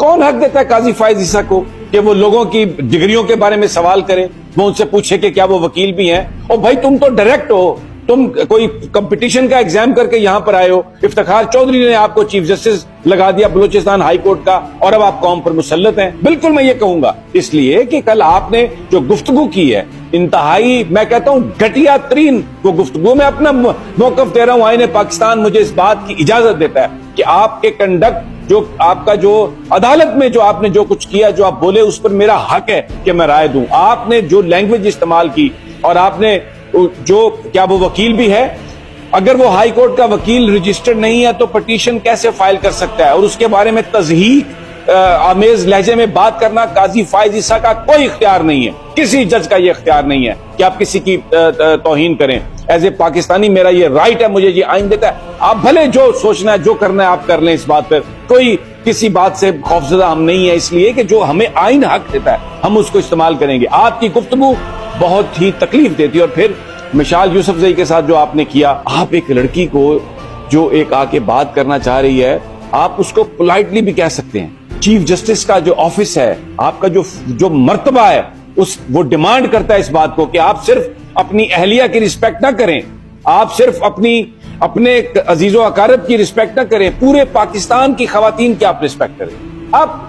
کون حق دیتا ہے قاضی فائز عیسیٰ کو کہ وہ لوگوں کی ڈگریوں کے بارے میں سوال کرے، وہ ان سے پوچھے کہ کیا وہ وکیل بھی ہیں؟ اور بھائی تم تو ڈائریکٹ ہو، تم کوئی کمپٹیشن کا ایگزام کر کے یہاں پر آئے ہو. افتخار چودھری نے آپ کو چیف جسٹس لگا دیا بلوچستان ہائی کورٹ کا، اور اب آپ قوم پر مسلط ہیں. بالکل میں یہ کہوں گا، اس لیے کہ کل آپ نے جو گفتگو کی ہے انتہائی، میں کہتا ہوں گھٹیا ترین وہ گفتگو. میں اپنا موقف دے رہا ہوں، آئین پاکستان مجھے اس بات کی اجازت دیتا ہے کہ آپ کے کنڈکٹ، جو آپ کا جو عدالت میں جو آپ نے جو کچھ کیا، جو آپ بولے، اس پر میرا حق ہے کہ میں رائے دوں. آپ نے جو لینگویج استعمال کی، اور آپ نے جو، کیا وہ وکیل بھی ہے؟ اگر وہ ہائی کورٹ کا وکیل رجسٹرڈ نہیں ہے تو پٹیشن کیسے فائل کر سکتا ہے؟ اور اس کے بارے میں تضحیک آمیز لہجے میں بات کرنا قاضی فائز عیسیٰ کا کوئی اختیار نہیں ہے، کسی جج کا یہ اختیار نہیں ہے کہ آپ کسی کی توہین کریں. ایز اے پاکستانی میرا یہ رائٹ ہے، مجھے یہ آئین دیتا ہے. آپ بھلے جو سوچنا ہے، جو کرنا ہے آپ کر لیں. اس بات پر کوئی کسی بات سے خوفزدہ ہم نہیں ہے، اس لیے کہ جو ہمیں آئین حق دیتا ہے ہم اس کو استعمال کریں گے. آپ کی گفتگو بہت ہی تکلیف دیتی ہے. اور پھر مشال یوسف زئی کے ساتھ جو آپ نے کیا، آپ ایک لڑکی کو جو ایک آ کے بات کرنا چاہ رہی ہے، آپ اس کو پولائٹلی بھی کہہ سکتے ہیں. چیف جسٹس کا جو آفس ہے، آپ کا جو مرتبہ ہے، وہ ڈیمانڈ کرتا ہے اس بات کو کہ آپ صرف اپنی اہلیہ کی رسپیکٹ نہ کریں، آپ صرف اپنے عزیز و اقارب کی رسپیکٹ نہ کریں، پورے پاکستان کی خواتین کی آپ رسپیکٹ کریں.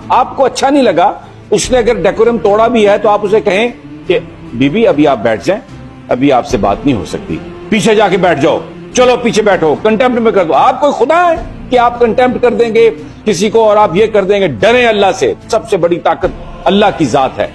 آپ کو اچھا نہیں لگا، اس نے اگر ڈیکورم توڑا بھی ہے تو آپ اسے کہیں کہ بی بی ابھی آپ بیٹھ جائیں، ابھی آپ سے بات نہیں ہو سکتی، پیچھے جا کے بیٹھ جاؤ، چلو پیچھے بیٹھو، کنٹمپٹ میں کر دو. آپ کوئی خدا ہے کہ آپ کنٹمپٹ کر دیں گے کسی کو اور آپ یہ کر دیں گے؟ ڈریں اللہ سے. سب سے بڑی طاقت اللہ کی ذات ہے.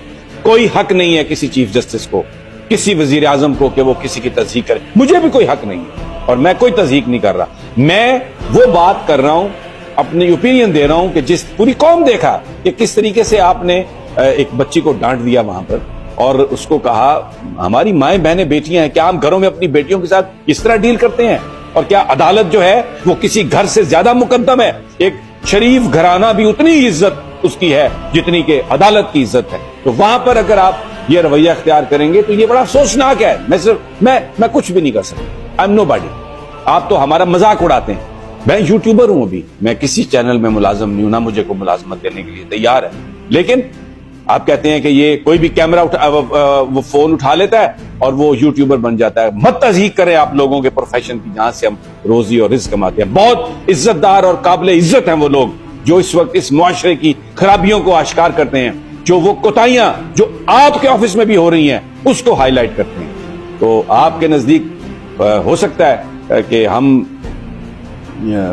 کوئی حق نہیں ہے کسی چیف جسٹس کو، کسی وزیر اعظم کو کہ وہ کسی کی تصدیق کرے. مجھے بھی کوئی حق نہیں ہے اور میں کوئی تصدیق نہیں کر رہا. میں وہ بات کر رہا ہوں، اپنی اوپینین دے رہا ہوں کہ جس پوری قوم دیکھا کہ کس طریقے سے آپ نے ایک بچی کو ڈانٹ دیا وہاں پر، اور اس کو کہا ہماری مائیں بہنیں بیٹیاں ہیں، کیا ہم گھروں میں اپنی بیٹیوں کے ساتھ اس طرح ڈیل کرتے ہیں؟ اور کیا عدالت جو ہے وہ کسی گھر سے زیادہ مقدم ہے؟ ایک شریف گھرانہ بھی اتنی ہی عزت اس کی ہے جتنی کہ عدالت کی عزت ہے. تو وہاں پر اگر آپ یہ رویہ اختیار کریں گے تو یہ بڑا افسوسناک ہے. میں کچھ بھی نہیں کر سکتا. I am nobody. آپ تو ہمارا مذاق اڑاتے ہیں. میں یوٹیوبر ہوں، ابھی میں کسی چینل میں ملازم نہیں ہوں، نہ مجھے کوئی ملازمت دینے کے لیے تیار ہے. لیکن آپ کہتے ہیں کہ یہ کوئی بھی کیمرہ وہ فون اٹھا لیتا ہے اور وہ یوٹیوبر بن جاتا ہے. مت تضحیق کریں آپ لوگوں کے پروفیشن کی جہاں سے ہم روزی اور رزق کماتے ہیں. بہت عزت دار اور قابل عزت ہیں وہ لوگ جو اس وقت اس معاشرے کی خرابیوں کو آشکار کرتے ہیں، جو وہ کوتاہیاں جو آپ کے آفس میں بھی ہو رہی ہیں اس کو ہائی لائٹ کرتے ہیں. تو آپ کے نزدیک ہو سکتا ہے کہ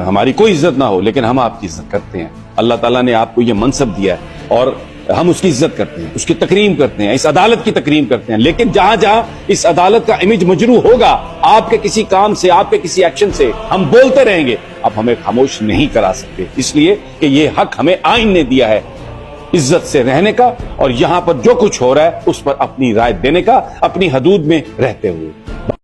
ہماری کوئی عزت نہ ہو، لیکن ہم آپ کی عزت کرتے ہیں. اللہ تعالیٰ نے آپ کو یہ منصب دیا ہے اور ہم اس کی عزت کرتے ہیں، اس کی تکریم کرتے ہیں، اس عدالت کی تکریم کرتے ہیں. لیکن جہاں جہاں اس عدالت کا امیج مجروح ہوگا آپ کے کسی کام سے، آپ کے کسی ایکشن سے، ہم بولتے رہیں گے. اب ہمیں خاموش نہیں کرا سکتے، اس لیے کہ یہ حق ہمیں آئین نے دیا ہے عزت سے رہنے کا، اور یہاں پر جو کچھ ہو رہا ہے اس پر اپنی رائے دینے کا، اپنی حدود میں رہتے ہوئے.